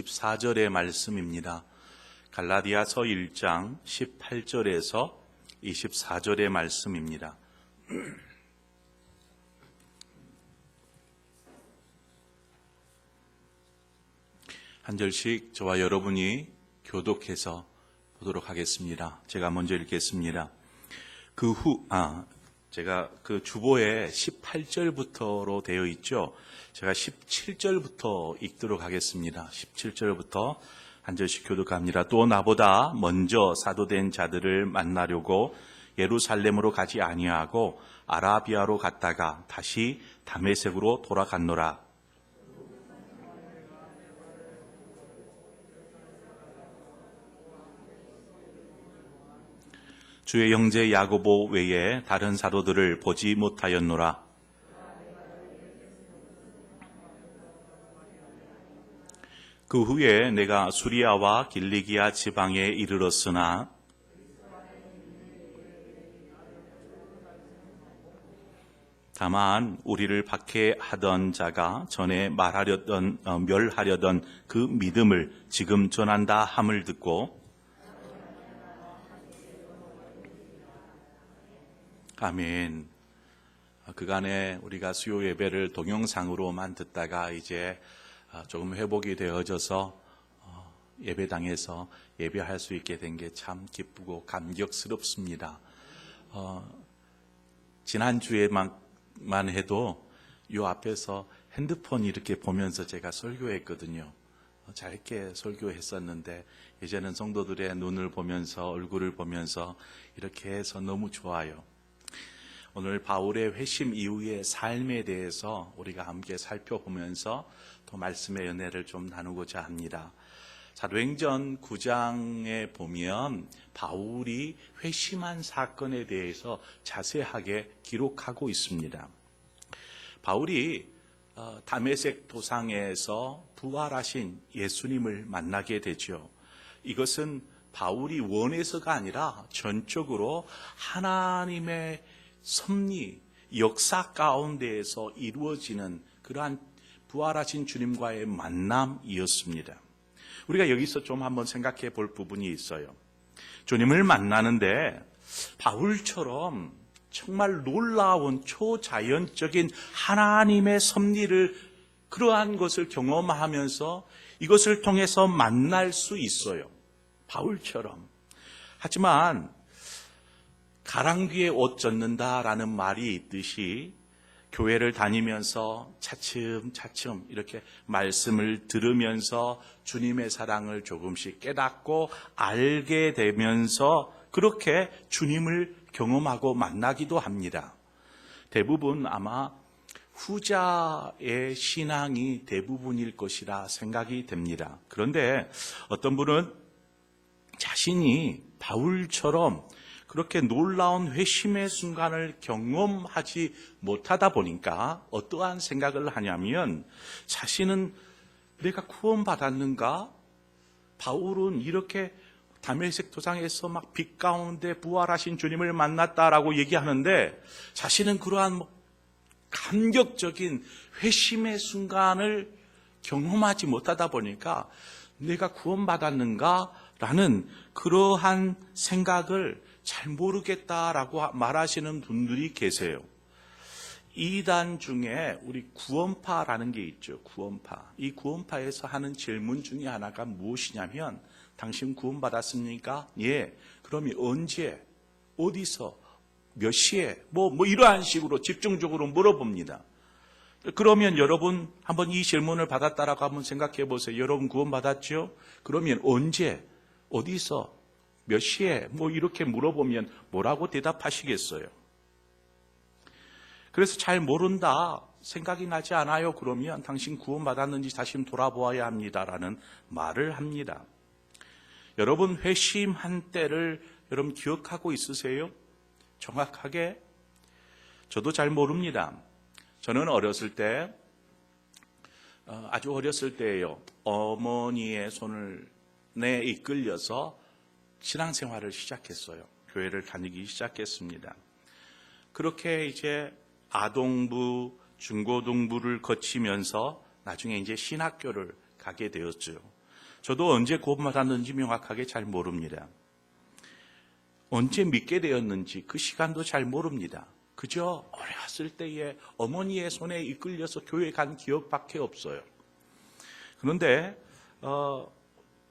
14절의 말씀입니다. 갈라디아서 1장 18절에서 24절의 말씀입니다. 한 절씩 저와 여러분이 교독해서 보도록 하겠습니다. 제가 먼저 읽겠습니다. 제가 그 주보에 18절부터로 되어 있죠. 제가 17절부터 읽도록 하겠습니다. 17절부터 한 절씩 교독합니다. 또 나보다 먼저 사도된 자들을 만나려고 예루살렘으로 가지 아니하고 아라비아로 갔다가 다시 다메섹으로 돌아갔노라. 주의 형제 야고보 외에 다른 사도들을 보지 못하였노라. 그 후에 내가 수리아와 길리기아 지방에 이르렀으나 다만 우리를 박해하던 자가 전에 멸하려던 그 믿음을 지금 전한다 함을 듣고 아멘. 그간에 우리가 수요 예배를 동영상으로만 듣다가 이제 조금 회복이 되어져서 예배당에서 예배할 수 있게 된 게 참 기쁘고 감격스럽습니다. 지난주에만 해도 요 앞에서 핸드폰 이렇게 보면서 제가 설교했거든요. 짧게 설교했었는데 이제는 성도들의 눈을 보면서 얼굴을 보면서 이렇게 해서 너무 좋아요. 오늘 바울의 회심 이후의 삶에 대해서 우리가 함께 살펴보면서 또 말씀의 은혜를 좀 나누고자 합니다. 사도행전 9장에 보면 바울이 회심한 사건에 대해서 자세하게 기록하고 있습니다. 바울이 다메섹 도상에서 부활하신 예수님을 만나게 되죠. 이것은 바울이 원해서가 아니라 전적으로 하나님의 섭리, 역사 가운데에서 이루어지는 그러한 부활하신 주님과의 만남이었습니다. 우리가 여기서 좀 한번 생각해 볼 부분이 있어요. 주님을 만나는데 바울처럼 정말 놀라운 초자연적인 하나님의 섭리를 그러한 것을 경험하면서 이것을 통해서 만날 수 있어요. 바울처럼. 하지만 가랑비에 옷 젖는다라는 말이 있듯이 교회를 다니면서 차츰차츰 이렇게 말씀을 들으면서 주님의 사랑을 조금씩 깨닫고 알게 되면서 그렇게 주님을 경험하고 만나기도 합니다. 대부분 아마 후자의 신앙이 대부분일 것이라 생각이 됩니다. 그런데 어떤 분은 자신이 바울처럼 그렇게 놀라운 회심의 순간을 경험하지 못하다 보니까 어떠한 생각을 하냐면 자신은 내가 구원받았는가? 바울은 이렇게 다메섹 도상에서 막 빛 가운데 부활하신 주님을 만났다라고 얘기하는데 자신은 그러한 감격적인 회심의 순간을 경험하지 못하다 보니까 내가 구원받았는가? 라는 그러한 생각을 잘 모르겠다라고 말하시는 분들이 계세요. 이단 중에 우리 구원파라는 게 있죠. 구원파. 이 구원파에서 하는 질문 중에 하나가 무엇이냐면 당신 구원받았습니까? 예. 그러면 언제? 어디서? 몇 시에? 뭐 이러한 식으로 집중적으로 물어봅니다. 그러면 여러분 한번 이 질문을 받았다라고 한번 생각해 보세요. 여러분 구원받았죠? 그러면 언제? 어디서? 몇 시에? 이렇게 물어보면 뭐라고 대답하시겠어요? 그래서 잘 모른다, 생각이 나지 않아요. 그러면 당신 구원받았는지 다시 돌아보아야 합니다라는 말을 합니다. 여러분 회심한 때를 여러분 기억하고 있으세요? 정확하게? 저도 잘 모릅니다. 저는 어렸을 때, 아주 어렸을 때예요. 어머니의 손을 이끌려서 신앙생활을 시작했어요. 교회를 다니기 시작했습니다. 그렇게 이제 아동부, 중고등부를 거치면서 나중에 이제 신학교를 가게 되었죠. 저도 언제 구원받았는지 명확하게 잘 모릅니다. 언제 믿게 되었는지 그 시간도 잘 모릅니다. 그저 어렸을 때에 어머니의 손에 이끌려서 교회 간 기억밖에 없어요. 그런데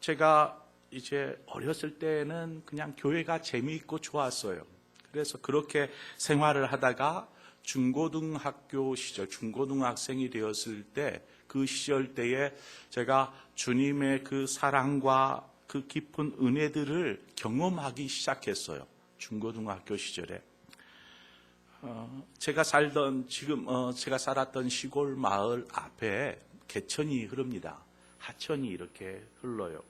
제가 이제 어렸을 때는 그냥 교회가 재미있고 좋았어요. 그래서 그렇게 생활을 하다가 중고등학교 시절, 중고등학생이 되었을 때 그 시절 때에 제가 주님의 그 사랑과 그 깊은 은혜들을 경험하기 시작했어요. 중고등학교 시절에. 제가 살았던 시골 마을 앞에 개천이 흐릅니다. 하천이 이렇게 흘러요.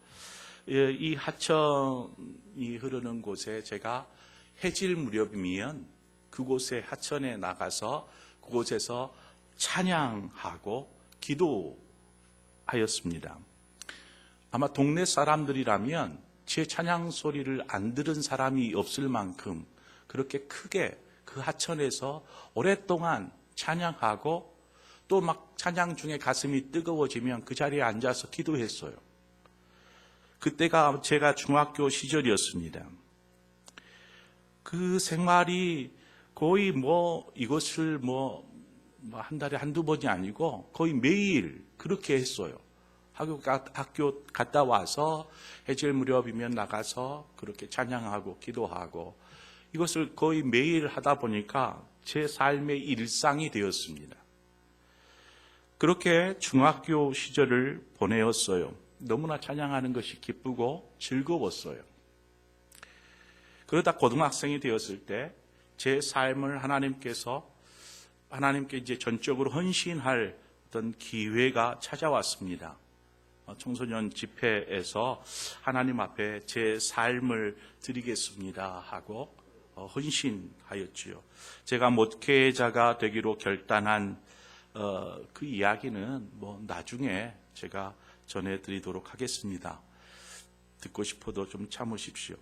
이 하천이 흐르는 곳에 제가 해질 무렵이면 그곳에 하천에 나가서 그곳에서 찬양하고 기도하였습니다. 아마 동네 사람들이라면 제 찬양 소리를 안 들은 사람이 없을 만큼 그렇게 크게 그 하천에서 오랫동안 찬양하고 또 막 찬양 중에 가슴이 뜨거워지면 그 자리에 앉아서 기도했어요. 그때가 제가 중학교 시절이었습니다. 그 생활이 거의 이것을 한 달에 한두 번이 아니고 거의 매일 그렇게 했어요. 학교 갔다 와서 해질 무렵이면 나가서 그렇게 찬양하고 기도하고 이것을 거의 매일 하다 보니까 제 삶의 일상이 되었습니다. 그렇게 중학교 시절을 보내었어요. 너무나 찬양하는 것이 기쁘고 즐거웠어요. 그러다 고등학생이 되었을 때 제 삶을 하나님께 이제 전적으로 헌신할 어떤 기회가 찾아왔습니다. 청소년 집회에서 하나님 앞에 제 삶을 드리겠습니다 하고 헌신하였지요. 제가 목회자가 되기로 결단한 그 이야기는 나중에 제가 전해드리도록 하겠습니다. 듣고 싶어도 좀 참으십시오.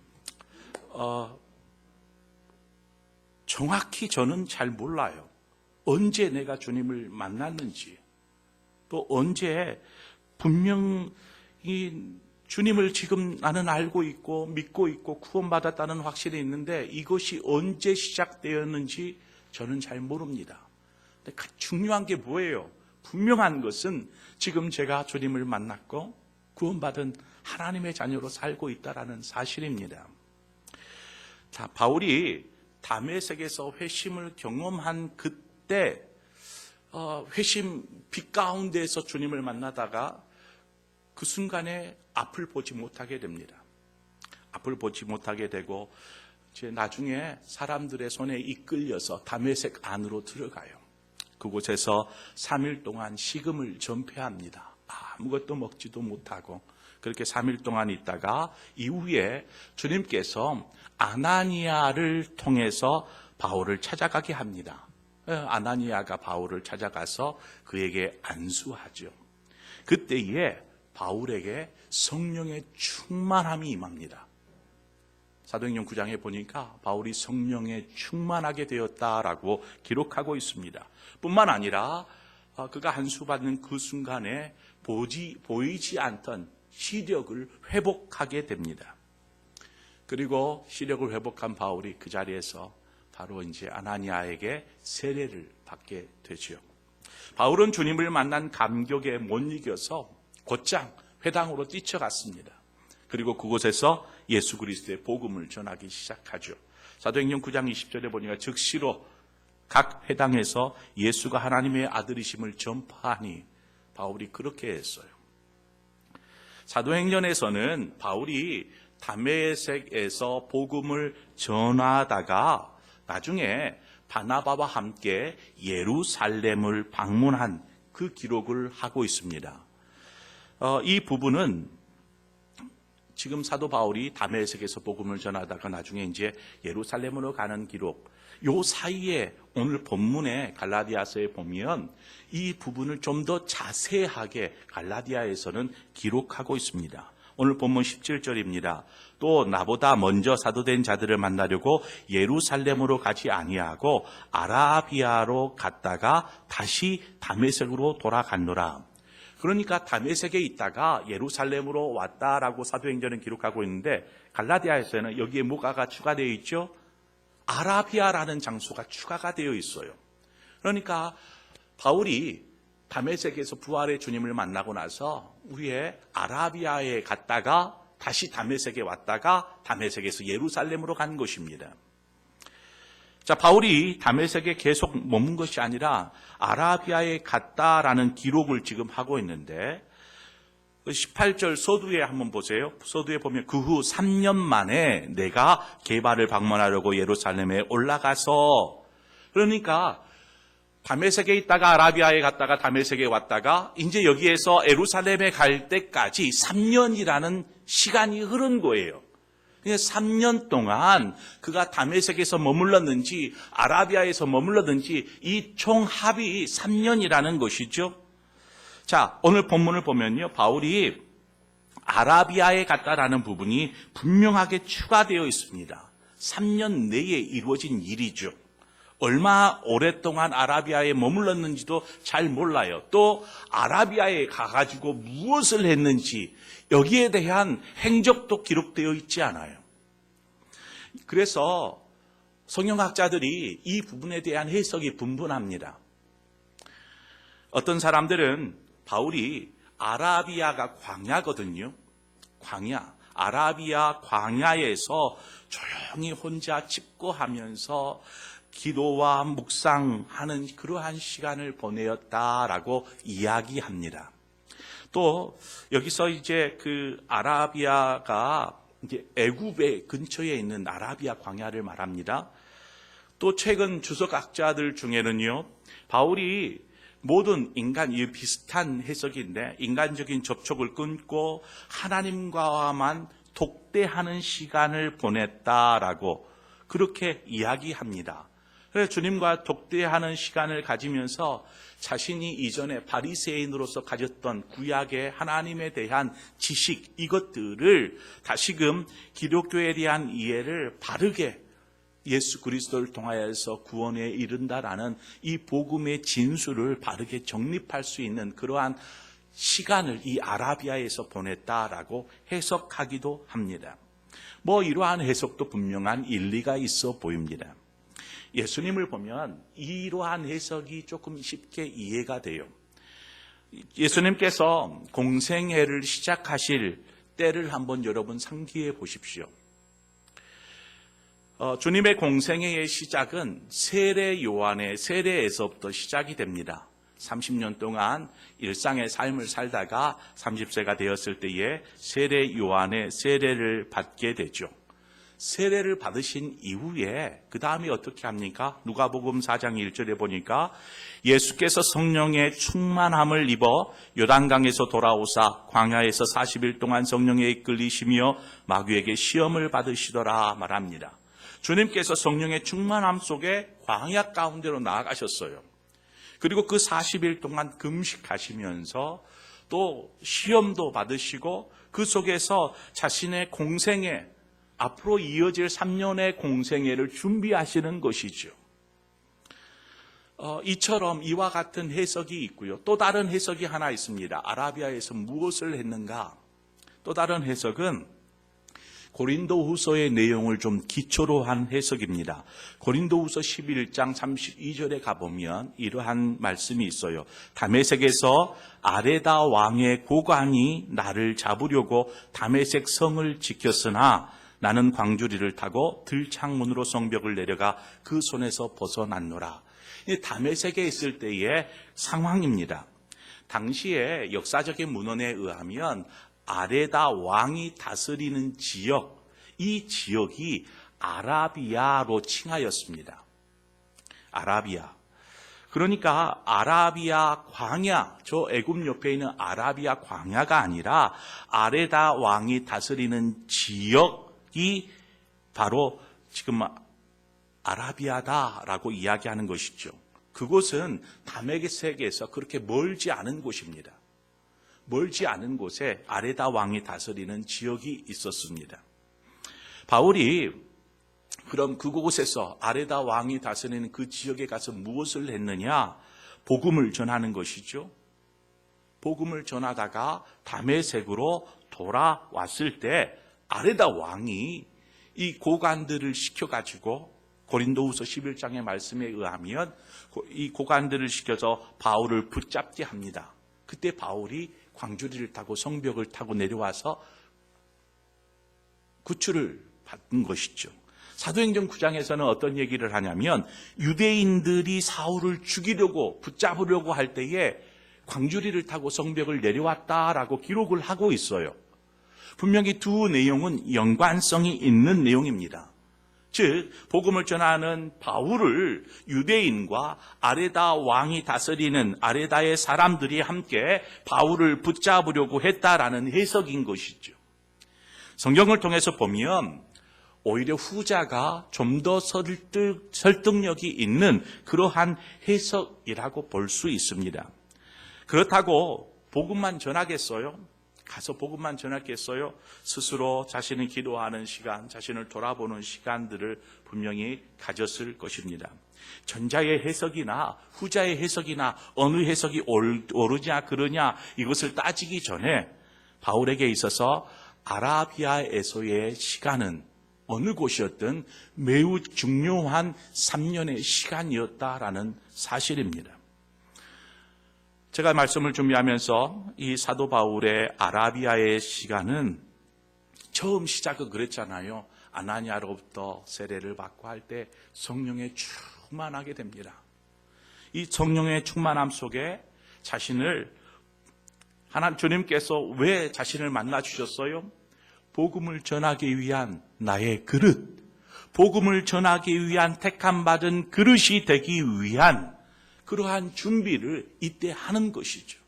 정확히 저는 잘 몰라요. 언제 내가 주님을 만났는지, 또 언제 분명히 주님을 지금 나는 알고 있고 믿고 있고 구원받았다는 확신이 있는데 이것이 언제 시작되었는지 저는 잘 모릅니다. 근데 중요한 게 뭐예요? 분명한 것은 지금 제가 주님을 만났고 구원받은 하나님의 자녀로 살고 있다는 사실입니다. 자, 바울이 다메섹에서 회심을 경험한 그때 회심 빛 가운데에서 주님을 만나다가 그 순간에 앞을 보지 못하게 됩니다. 앞을 보지 못하게 되고 이제 나중에 사람들의 손에 이끌려서 다메섹 안으로 들어가요. 그곳에서 3일 동안 식음을 전폐합니다. 아무것도 먹지도 못하고 그렇게 3일 동안 있다가 이후에 주님께서 아나니아를 통해서 바울을 찾아가게 합니다. 아나니아가 바울을 찾아가서 그에게 안수하죠. 그때에 바울에게 성령의 충만함이 임합니다. 사도행전 9장에 보니까 바울이 성령에 충만하게 되었다라고 기록하고 있습니다. 뿐만 아니라 그가 안수받는 그 순간에 보이지 않던 시력을 회복하게 됩니다. 그리고 시력을 회복한 바울이 그 자리에서 바로 이제 아나니아에게 세례를 받게 되죠. 바울은 주님을 만난 감격에 못 이겨서 곧장 회당으로 뛰쳐갔습니다. 그리고 그곳에서 예수 그리스도의 복음을 전하기 시작하죠. 사도행전 9장 20절에 보니까 즉시로 각 회당에서 예수가 하나님의 아들이심을 전파하니 바울이 그렇게 했어요. 사도행전에서는 바울이 다메섹에서 복음을 전하다가 나중에 바나바와 함께 예루살렘을 방문한 그 기록을 하고 있습니다. 이 부분은 지금 사도 바울이 다메섹에서 복음을 전하다가 나중에 이제 예루살렘으로 가는 기록, 요 사이에 오늘 본문의 갈라디아서에 보면 이 부분을 좀 더 자세하게 갈라디아에서는 기록하고 있습니다. 오늘 본문 17절입니다. 또 나보다 먼저 사도된 자들을 만나려고 예루살렘으로 가지 아니하고 아라비아로 갔다가 다시 다메섹으로 돌아갔노라. 그러니까 다메섹에 있다가 예루살렘으로 왔다라고 사도행전은 기록하고 있는데, 갈라디아에서는 여기에 뭐가 추가되어 있죠? 아라비아라는 장소가 추가가 되어 있어요. 그러니까 바울이 다메섹에서 부활의 주님을 만나고 나서 우리의 아라비아에 갔다가 다시 다메섹에 왔다가 다메섹에서 예루살렘으로 간 것입니다. 자, 바울이 다메섹에 계속 머문 것이 아니라 아라비아에 갔다라는 기록을 지금 하고 있는데, 18절 서두에 한번 보세요. 서두에 보면 그 후 3년 만에 내가 게바를 방문하려고 예루살렘에 올라가서, 그러니까 다메섹에 있다가 아라비아에 갔다가 다메섹에 왔다가 이제 여기에서 예루살렘에 갈 때까지 3년이라는 시간이 흐른 거예요. 3년 동안 그가 다메섹에서 머물렀는지 아라비아에서 머물렀는지 이 총합이 3년이라는 것이죠. 자, 오늘 본문을 보면요, 바울이 아라비아에 갔다라는 부분이 분명하게 추가되어 있습니다. 3년 내에 이루어진 일이죠. 얼마 오랫동안 아라비아에 머물렀는지도 잘 몰라요. 또 아라비아에 가가지고 무엇을 했는지 여기에 대한 행적도 기록되어 있지 않아요. 그래서 성경학자들이 이 부분에 대한 해석이 분분합니다. 어떤 사람들은 바울이 아라비아가 광야거든요. 광야. 아라비아 광야에서 조용히 혼자 집고하면서 기도와 묵상하는 그러한 시간을 보내었다라고 이야기합니다. 또 여기서 이제 그 아라비아가 이제 애굽의 근처에 있는 아라비아 광야를 말합니다. 또 최근 주석학자들 중에는요, 바울이 모든 이 비슷한 해석인데, 인간적인 접촉을 끊고 하나님과만 독대하는 시간을 보냈다라고 그렇게 이야기합니다. 그래서 주님과 독대하는 시간을 가지면서 자신이 이전에 바리새인으로서 가졌던 구약의 하나님에 대한 지식, 이것들을 다시금 기독교에 대한 이해를 바르게 예수 그리스도를 통하여서 구원에 이른다라는 이 복음의 진수를 바르게 정립할 수 있는 그러한 시간을 이 아라비아에서 보냈다라고 해석하기도 합니다. 이러한 해석도 분명한 일리가 있어 보입니다. 예수님을 보면 이러한 해석이 조금 쉽게 이해가 돼요. 예수님께서 공생애를 시작하실 때를 한번 여러분 상기해 보십시오. 주님의 공생애의 시작은 세례 요한의 세례에서부터 시작이 됩니다. 30년 동안 일상의 삶을 살다가 30세가 되었을 때에 세례 요한의 세례를 받게 되죠. 세례를 받으신 이후에 그 다음에 어떻게 합니까? 누가복음 4장 1절에 보니까 예수께서 성령의 충만함을 입어 요단강에서 돌아오사 광야에서 40일 동안 성령에 이끌리시며 마귀에게 시험을 받으시더라 말합니다. 주님께서 성령의 충만함 속에 광야 가운데로 나아가셨어요. 그리고 그 40일 동안 금식하시면서 또 시험도 받으시고 그 속에서 자신의 공생애, 앞으로 이어질 3년의 공생애를 준비하시는 것이죠. 이처럼 이와 같은 해석이 있고요. 또 다른 해석이 하나 있습니다. 아라비아에서 무엇을 했는가? 또 다른 해석은 고린도후서의 내용을 좀 기초로 한 해석입니다. 고린도후서 11장 32절에 가보면 이러한 말씀이 있어요. 다메섹에서 아레다 왕의 고관이 나를 잡으려고 다메섹 성을 지켰으나 나는 광주리를 타고 들창문으로 성벽을 내려가 그 손에서 벗어났노라. 다메섹에 있을 때의 상황입니다. 당시에 역사적인 문헌에 의하면 아레다 왕이 다스리는 지역, 이 지역이 아라비아로 칭하였습니다. 아라비아. 그러니까 아라비아 광야, 저 애굽 옆에 있는 아라비아 광야가 아니라 아레다 왕이 다스리는 지역이 바로 지금 아라비아다라고 이야기하는 것이죠. 그곳은 다메섹에서 그렇게 멀지 않은 곳입니다. 멀지 않은 곳에 아레다 왕이 다스리는 지역이 있었습니다. 바울이 그럼 그곳에서 아레다 왕이 다스리는 그 지역에 가서 무엇을 했느냐? 복음을 전하는 것이죠. 복음을 전하다가 다메섹으로 돌아왔을 때 아레다 왕이 이 고관들을 시켜가지고 고린도후서 11장의 말씀에 의하면 이 고관들을 시켜서 바울을 붙잡게 합니다. 그때 바울이 광주리를 타고 성벽을 타고 내려와서 구출을 받은 것이죠. 사도행전 9장에서는 어떤 얘기를 하냐면 유대인들이 사울을 죽이려고 붙잡으려고 할 때에 광주리를 타고 성벽을 내려왔다라고 기록을 하고 있어요. 분명히 두 내용은 연관성이 있는 내용입니다. 즉 복음을 전하는 바울을 유대인과 아레다 왕이 다스리는 아레다의 사람들이 함께 바울을 붙잡으려고 했다라는 해석인 것이죠. 성경을 통해서 보면 오히려 후자가 좀 더 설득력이 있는 그러한 해석이라고 볼 수 있습니다. 그렇다고 복음만 전하겠어요? 가서 복음만 전하겠어요? 스스로 자신이 기도하는 시간, 자신을 돌아보는 시간들을 분명히 가졌을 것입니다. 전자의 해석이나 후자의 해석이나 어느 해석이 옳으냐 그러냐 이것을 따지기 전에 바울에게 있어서 아라비아에서의 시간은 어느 곳이었든 매우 중요한 3년의 시간이었다라는 사실입니다. 제가 말씀을 준비하면서 이 사도 바울의 아라비아의 시간은 처음 시작은 그랬잖아요. 아나니아로부터 세례를 받고 할 때 성령에 충만하게 됩니다. 이 성령의 충만함 속에 자신을 주님께서 왜 자신을 만나 주셨어요? 복음을 전하기 위한 나의 그릇, 복음을 전하기 위한 택함 받은 그릇이 되기 위한 그러한 준비를 이때 하는 것이죠.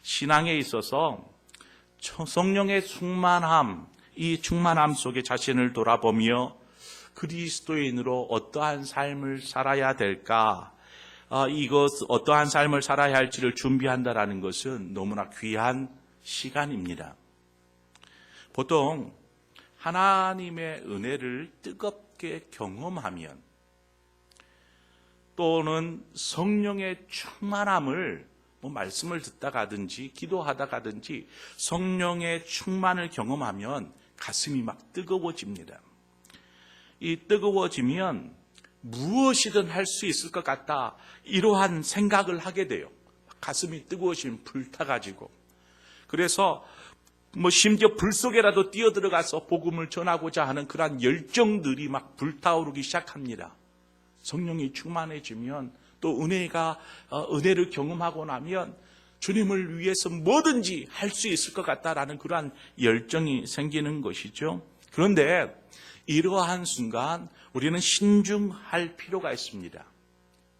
신앙에 있어서 성령의 충만함, 이 충만함 속에 자신을 돌아보며 그리스도인으로 어떠한 삶을 살아야 될까, 어떠한 삶을 살아야 할지를 준비한다라는 것은 너무나 귀한 시간입니다. 보통 하나님의 은혜를 뜨겁게 경험하면 또는 성령의 충만함을 말씀을 듣다가든지 기도하다가든지 성령의 충만을 경험하면 가슴이 막 뜨거워집니다. 이 뜨거워지면 무엇이든 할 수 있을 것 같다 이러한 생각을 하게 돼요. 가슴이 뜨거워지면 불타가지고 그래서 심지어 불 속에라도 뛰어들어가서 복음을 전하고자 하는 그러한 열정들이 막 불타오르기 시작합니다. 성령이 충만해지면 또 은혜를 경험하고 나면 주님을 위해서 뭐든지 할 수 있을 것 같다라는 그러한 열정이 생기는 것이죠. 그런데 이러한 순간 우리는 신중할 필요가 있습니다.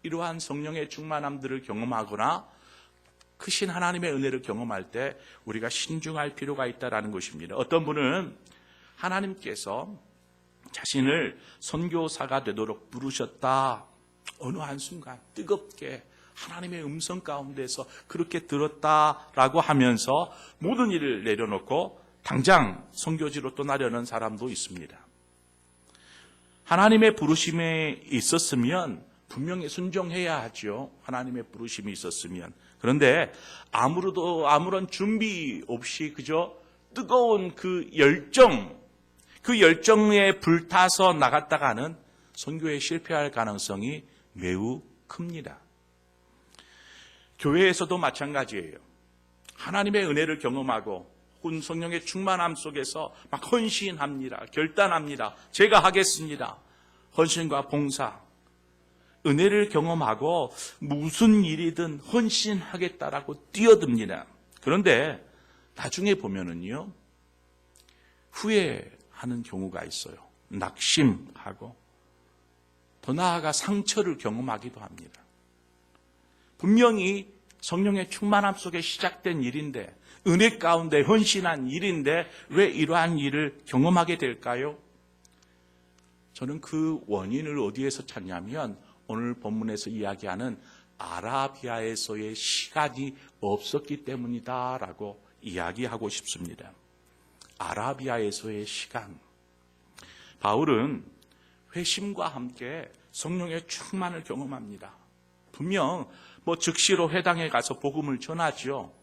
이러한 성령의 충만함들을 경험하거나 크신 하나님의 은혜를 경험할 때 우리가 신중할 필요가 있다는 것입니다. 어떤 분은 하나님께서 자신을 선교사가 되도록 부르셨다. 어느 한순간 뜨겁게 하나님의 음성 가운데서 그렇게 들었다라고 하면서 모든 일을 내려놓고 당장 선교지로 떠나려는 사람도 있습니다. 하나님의 부르심에 있었으면 분명히 순종해야 하죠. 하나님의 부르심이 있었으면. 그런데 아무런 준비 없이 그저 뜨거운 그 열정에 불타서 나갔다가는 선교에 실패할 가능성이 매우 큽니다. 교회에서도 마찬가지예요. 하나님의 은혜를 경험하고 성령의 충만함 속에서 막 헌신합니다. 결단합니다. 제가 하겠습니다. 헌신과 봉사. 은혜를 경험하고 무슨 일이든 헌신하겠다라고 뛰어듭니다. 그런데 나중에 보면은요, 후회하는 경우가 있어요. 낙심하고 더 나아가 상처를 경험하기도 합니다. 분명히 성령의 충만함 속에 시작된 일인데, 은혜 가운데 헌신한 일인데 왜 이러한 일을 경험하게 될까요? 저는 그 원인을 어디에서 찾냐면 오늘 본문에서 이야기하는 아라비아에서의 시간이 없었기 때문이다라고 이야기하고 싶습니다. 아라비아에서의 시간. 바울은 회심과 함께 성령의 충만을 경험합니다. 분명 즉시로 회당에 가서 복음을 전하죠.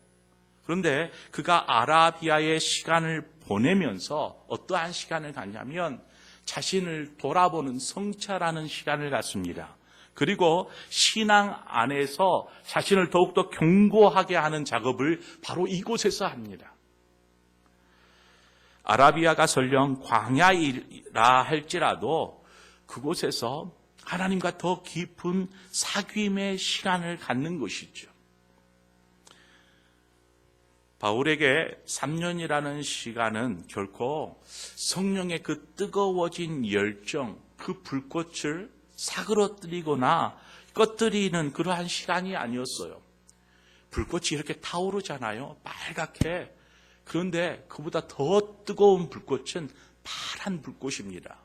그런데 그가 아라비아의 시간을 보내면서 어떠한 시간을 갖냐면 자신을 돌아보는 성찰하는 시간을 갖습니다. 그리고 신앙 안에서 자신을 더욱더 견고하게 하는 작업을 바로 이곳에서 합니다. 아라비아가 설령 광야이라 할지라도 그곳에서 하나님과 더 깊은 사귐의 시간을 갖는 것이죠. 바울에게 3년이라는 시간은 결코 성령의 그 뜨거워진 열정, 그 불꽃을 사그러뜨리거나 꺼뜨리는 그러한 시간이 아니었어요. 불꽃이 이렇게 타오르잖아요. 빨갛게. 그런데 그보다 더 뜨거운 불꽃은 파란 불꽃입니다.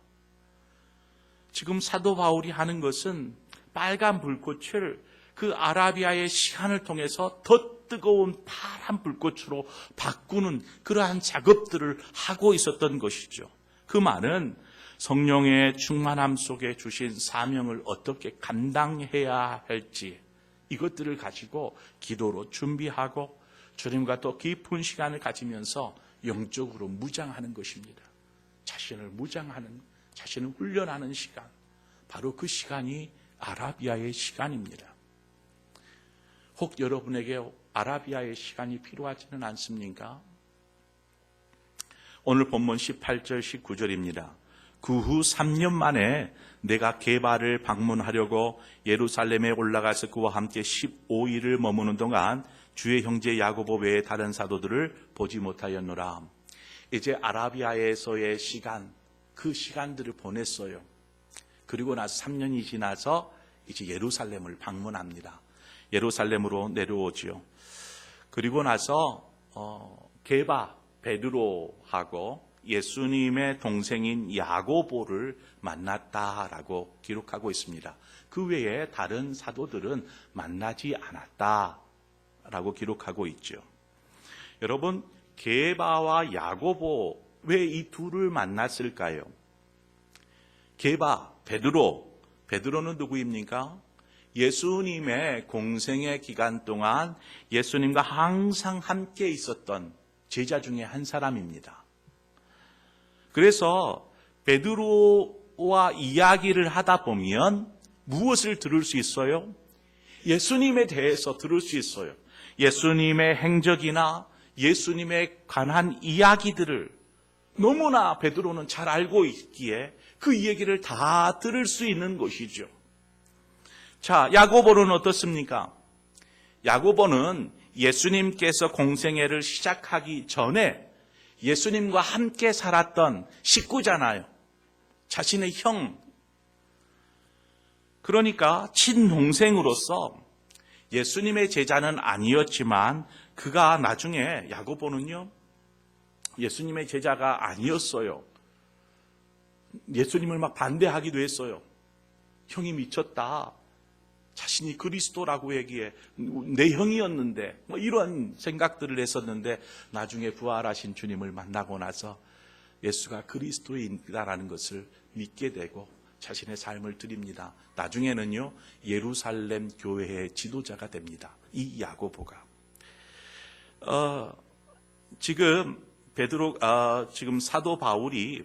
지금 사도 바울이 하는 것은 빨간 불꽃을 그 아라비아의 시간을 통해서 더 뜨거운 파란 불꽃으로 바꾸는 그러한 작업들을 하고 있었던 것이죠. 그 말은 성령의 충만함 속에 주신 사명을 어떻게 감당해야 할지 이것들을 가지고 기도로 준비하고 주님과 또 깊은 시간을 가지면서 영적으로 무장하는 것입니다. 자신을 무장하는, 자신을 훈련하는 시간, 바로 그 시간이 아라비아의 시간입니다. 혹 여러분에게 아라비아의 시간이 필요하지는 않습니까? 오늘 본문 18절 19절입니다. 그 후 3년 만에 내가 게바를 방문하려고 예루살렘에 올라가서 그와 함께 15일을 머무는 동안 주의 형제 야고보 외에 다른 사도들을 보지 못하였노라. 이제 아라비아에서의 시간, 그 시간들을 보냈어요. 그리고 나서 3년이 지나서 이제 예루살렘을 방문합니다. 예루살렘으로 내려오지요. 그리고 나서 게바 베드로하고 예수님의 동생인 야고보를 만났다라고 기록하고 있습니다. 그 외에 다른 사도들은 만나지 않았다라고 기록하고 있죠. 여러분, 게바와 야고보 왜 이 둘을 만났을까요? 게바, 베드로는 누구입니까? 예수님의 공생의 기간 동안 예수님과 항상 함께 있었던 제자 중에 한 사람입니다. 그래서 베드로와 이야기를 하다 보면 무엇을 들을 수 있어요? 예수님에 대해서 들을 수 있어요. 예수님의 행적이나 예수님에 관한 이야기들을 너무나 베드로는 잘 알고 있기에 그 얘기를 다 들을 수 있는 것이죠. 자, 야고보는 어떻습니까? 야고보는 예수님께서 공생애를 시작하기 전에 예수님과 함께 살았던 식구잖아요. 자신의 형. 그러니까 친동생으로서 예수님의 제자는 아니었지만 그가 나중에 야고보는요, 예수님의 제자가 아니었어요. 예수님을 막 반대하기도 했어요. 형이 미쳤다. 자신이 그리스도라고 얘기해. 내 형이었는데 이런 생각들을 했었는데 나중에 부활하신 주님을 만나고 나서 예수가 그리스도인이다라는 것을 믿게 되고 자신의 삶을 드립니다. 나중에는요, 예루살렘 교회의 지도자가 됩니다. 이 야고보가. 지금 사도 바울이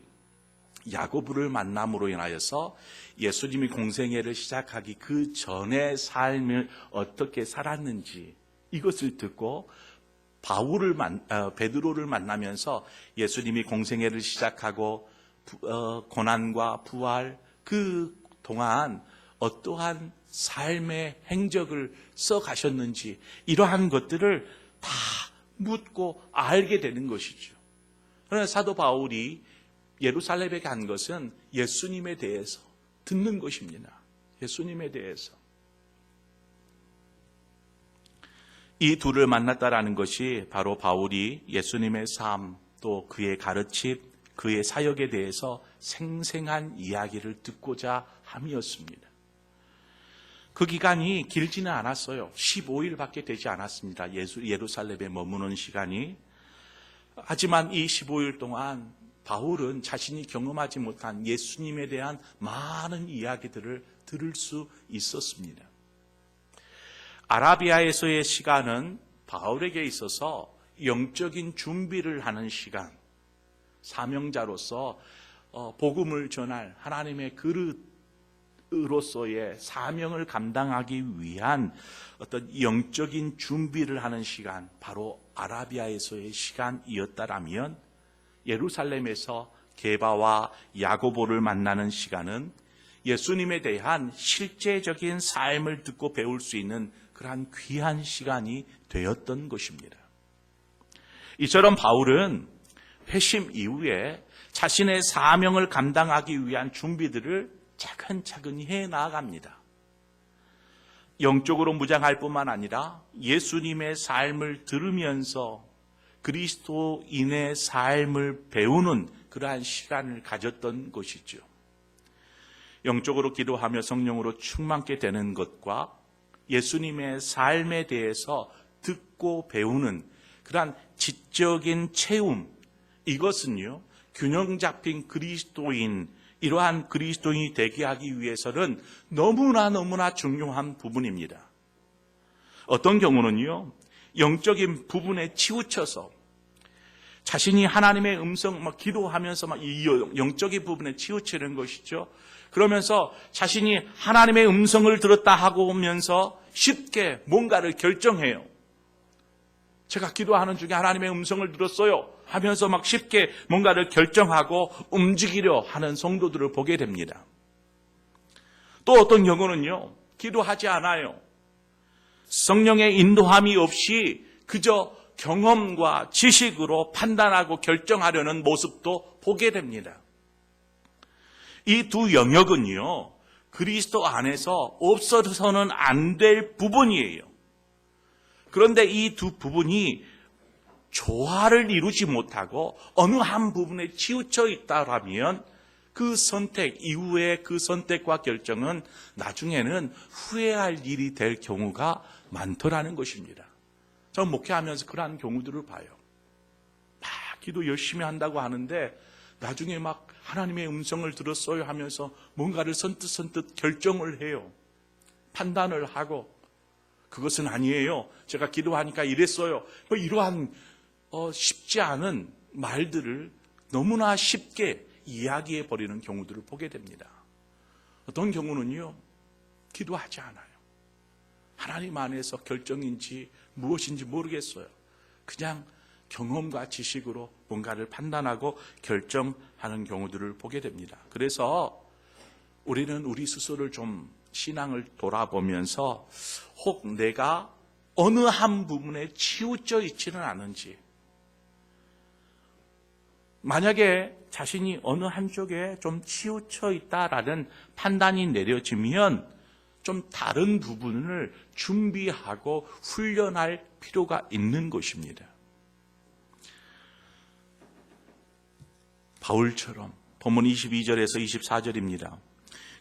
야고보를 만남으로 인하여서 예수님이 공생애를 시작하기 그 전의 삶을 어떻게 살았는지 이것을 듣고 베드로를 만나면서 예수님이 공생애를 시작하고 고난과 부활 그 동안 어떠한 삶의 행적을 써가셨는지 이러한 것들을 다 묻고 알게 되는 것이죠. 그러나 사도 바울이 예루살렘에 간 것은 예수님에 대해서 듣는 것입니다. 예수님에 대해서. 이 둘을 만났다라는 것이 바로 바울이 예수님의 삶, 또 그의 가르침, 그의 사역에 대해서 생생한 이야기를 듣고자 함이었습니다. 그 기간이 길지는 않았어요. 15일밖에 되지 않았습니다. 예루살렘에 머무는 시간이. 하지만 이 15일 동안 바울은 자신이 경험하지 못한 예수님에 대한 많은 이야기들을 들을 수 있었습니다. 아라비아에서의 시간은 바울에게 있어서 영적인 준비를 하는 시간, 사명자로서 복음을 전할 하나님의 그릇으로서의 사명을 감당하기 위한 어떤 영적인 준비를 하는 시간, 바로 아라비아에서의 시간이었다라면, 예루살렘에서 게바와 야고보를 만나는 시간은 예수님에 대한 실제적인 삶을 듣고 배울 수 있는 그러한 귀한 시간이 되었던 것입니다. 이처럼 바울은 회심 이후에 자신의 사명을 감당하기 위한 준비들을 차근차근히 해 나아갑니다. 영적으로 무장할 뿐만 아니라 예수님의 삶을 들으면서 그리스도인의 삶을 배우는 그러한 시간을 가졌던 것이죠. 영적으로 기도하며 성령으로 충만케 되는 것과 예수님의 삶에 대해서 듣고 배우는 그러한 지적인 체험, 이것은요, 균형 잡힌 그리스도인, 이러한 그리스도인이 되게 하기 위해서는 너무나 중요한 부분입니다. 어떤 경우는요, 영적인 부분에 치우쳐서 자신이 하나님의 음성 기도하면서 이 영적인 부분에 치우치는 것이죠. 그러면서 자신이 하나님의 음성을 들었다 하고 오면서 쉽게 뭔가를 결정해요. 제가 기도하는 중에 하나님의 음성을 들었어요 하면서 쉽게 뭔가를 결정하고 움직이려 하는 성도들을 보게 됩니다. 또 어떤 경우는요, 기도하지 않아요. 성령의 인도함이 없이 그저 경험과 지식으로 판단하고 결정하려는 모습도 보게 됩니다. 이 두 영역은요, 그리스도 안에서 없어서는 안 될 부분이에요. 그런데 이 두 부분이 조화를 이루지 못하고 어느 한 부분에 치우쳐 있다라면 그 선택 이후에 그 선택과 결정은 나중에는 후회할 일이 될 경우가 많더라는 것입니다. 저는 목회하면서 그러한 경우들을 봐요. 기도 열심히 한다고 하는데 나중에 하나님의 음성을 들었어요 하면서 뭔가를 선뜻 결정을 해요. 판단을 하고 그것은 아니에요. 제가 기도하니까 이랬어요. 이러한 쉽지 않은 말들을 너무나 쉽게 이야기해 버리는 경우들을 보게 됩니다. 어떤 경우는요, 기도하지 않아요. 하나님 안에서 결정인지 무엇인지 모르겠어요. 그냥 경험과 지식으로 뭔가를 판단하고 결정하는 경우들을 보게 됩니다. 그래서 우리는 우리 스스로를 좀 신앙을 돌아보면서 혹 내가 어느 한 부분에 치우쳐 있지는 않은지, 만약에 자신이 어느 한쪽에 좀 치우쳐 있다라는 판단이 내려지면 좀 다른 부분을 준비하고 훈련할 필요가 있는 것입니다. 바울처럼 본문 22절에서 24절입니다.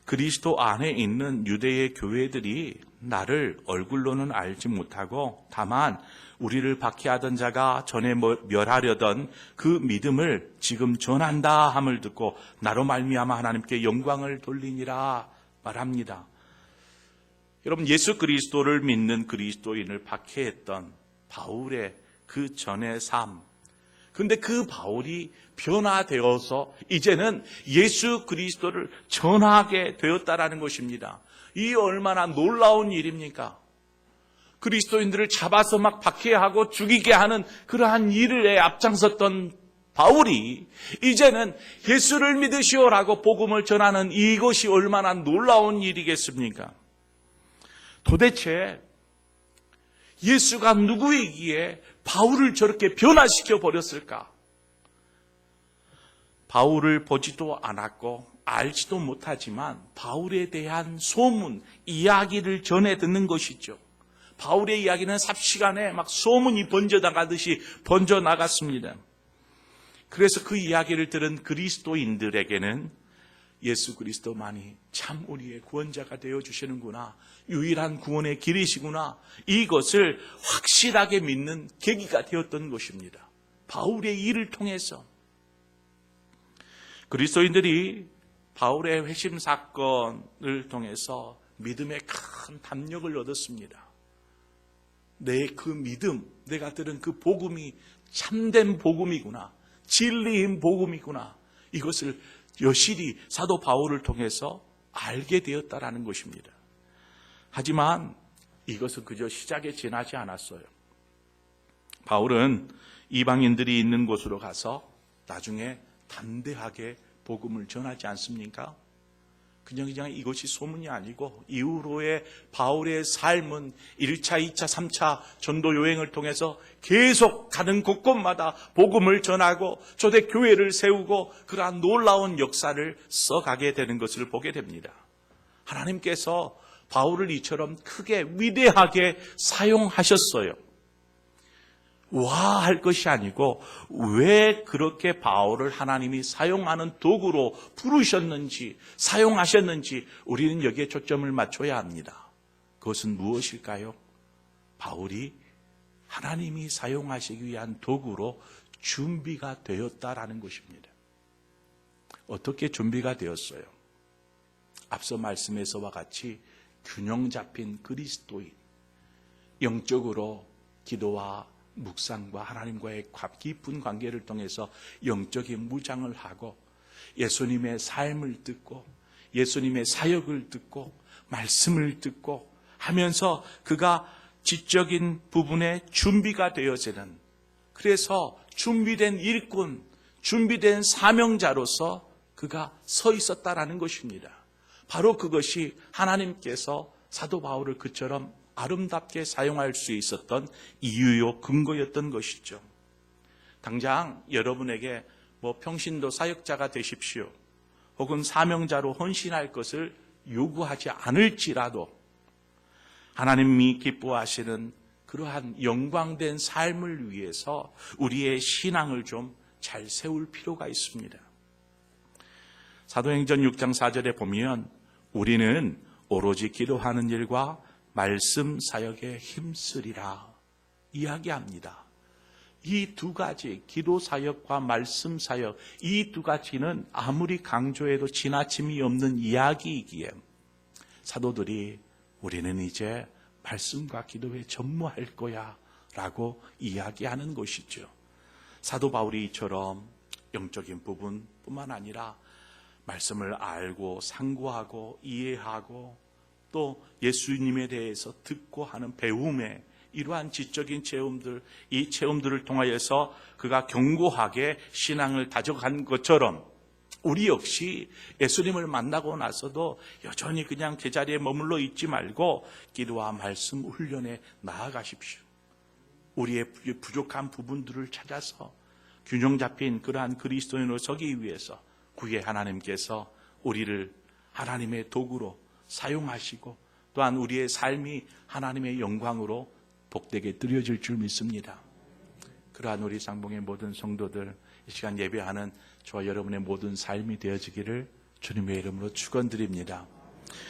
그리스도 안에 있는 유대의 교회들이 나를 얼굴로는 알지 못하고 다만 우리를 박해하던 자가 전에 멸하려던 그 믿음을 지금 전한다 함을 듣고 나로 말미암아 하나님께 영광을 돌리니라 말합니다. 여러분, 예수 그리스도를 믿는 그리스도인을 박해했던 바울의 그 전의 삶, 근데 그 바울이 변화되어서 이제는 예수 그리스도를 전하게 되었다라는 것입니다. 이 얼마나 놀라운 일입니까? 그리스도인들을 잡아서 박해하고 죽이게 하는 그러한 일에 앞장섰던 바울이 이제는 예수를 믿으시오라고 복음을 전하는 이것이 얼마나 놀라운 일이겠습니까? 도대체 예수가 누구이기에 바울을 저렇게 변화시켜 버렸을까? 바울을 보지도 않았고 알지도 못하지만 바울에 대한 소문, 이야기를 전해 듣는 것이죠. 바울의 이야기는 삽시간에 소문이 번져나가듯이 번져나갔습니다. 그래서 그 이야기를 들은 그리스도인들에게는 예수 그리스도만이 참 우리의 구원자가 되어주시는구나, 유일한 구원의 길이시구나, 이것을 확실하게 믿는 계기가 되었던 것입니다. 바울의 일을 통해서 그리스도인들이 바울의 회심 사건을 통해서 믿음의 큰 담력을 얻었습니다. 내 그 믿음, 내가 들은 그 복음이 참된 복음이구나, 진리인 복음이구나, 이것을 여실히 사도 바울을 통해서 알게 되었다라는 것입니다. 하지만 이것은 그저 시작에 지나지 않았어요. 바울은 이방인들이 있는 곳으로 가서 나중에 담대하게 복음을 전하지 않습니까? 그냥 이것이 소문이 아니고 이후로의 바울의 삶은 1차, 2차, 3차 전도 여행을 통해서 계속 가는 곳곳마다 복음을 전하고 초대교회를 세우고 그러한 놀라운 역사를 써가게 되는 것을 보게 됩니다. 하나님께서 바울을 이처럼 크게 위대하게 사용하셨어요. 와 할 것이 아니고 왜 그렇게 바울을 하나님이 사용하는 도구로 부르셨는지, 사용하셨는지 우리는 여기에 초점을 맞춰야 합니다. 그것은 무엇일까요? 바울이 하나님이 사용하시기 위한 도구로 준비가 되었다라는 것입니다. 어떻게 준비가 되었어요? 앞서 말씀에서와 같이 균형 잡힌 그리스도인, 영적으로 기도와 묵상과 하나님과의 깊은 관계를 통해서 영적인 무장을 하고 예수님의 삶을 듣고 예수님의 사역을 듣고 말씀을 듣고 하면서 그가 지적인 부분에 준비가 되어지는, 그래서 준비된 일꾼, 준비된 사명자로서 그가 서 있었다라는 것입니다. 바로 그것이 하나님께서 사도 바울을 그처럼 아름답게 사용할 수 있었던 이유요 근거였던 것이죠. 당장 여러분에게 평신도 사역자가 되십시오, 혹은 사명자로 헌신할 것을 요구하지 않을지라도 하나님이 기뻐하시는 그러한 영광된 삶을 위해서 우리의 신앙을 좀 잘 세울 필요가 있습니다. 사도행전 6장 4절에 보면 우리는 오로지 기도하는 일과 말씀 사역에 힘쓰리라 이야기합니다. 이 두 가지, 기도 사역과 말씀 사역, 이 두 가지는 아무리 강조해도 지나침이 없는 이야기이기에 사도들이 우리는 이제 말씀과 기도에 전무할 거야 라고 이야기하는 것이죠. 사도 바울이 이처럼 영적인 부분뿐만 아니라 말씀을 알고 상고하고 이해하고 또 예수님에 대해서 듣고 하는 배움의 이러한 지적인 체험들, 이 체험들을 통하여서 그가 견고하게 신앙을 다져간 것처럼 우리 역시 예수님을 만나고 나서도 여전히 그냥 제자리에 머물러 있지 말고 기도와 말씀 훈련에 나아가십시오. 우리의 부족한 부분들을 찾아서 균형 잡힌 그러한 그리스도인으로 서기 위해서 구의 하나님께서 우리를 하나님의 도구로 사용하시고 또한 우리의 삶이 하나님의 영광으로 복되게 드려질 줄 믿습니다. 그러한 우리 상봉의 모든 성도들, 이 시간 예배하는 저와 여러분의 모든 삶이 되어지기를 주님의 이름으로 축원드립니다.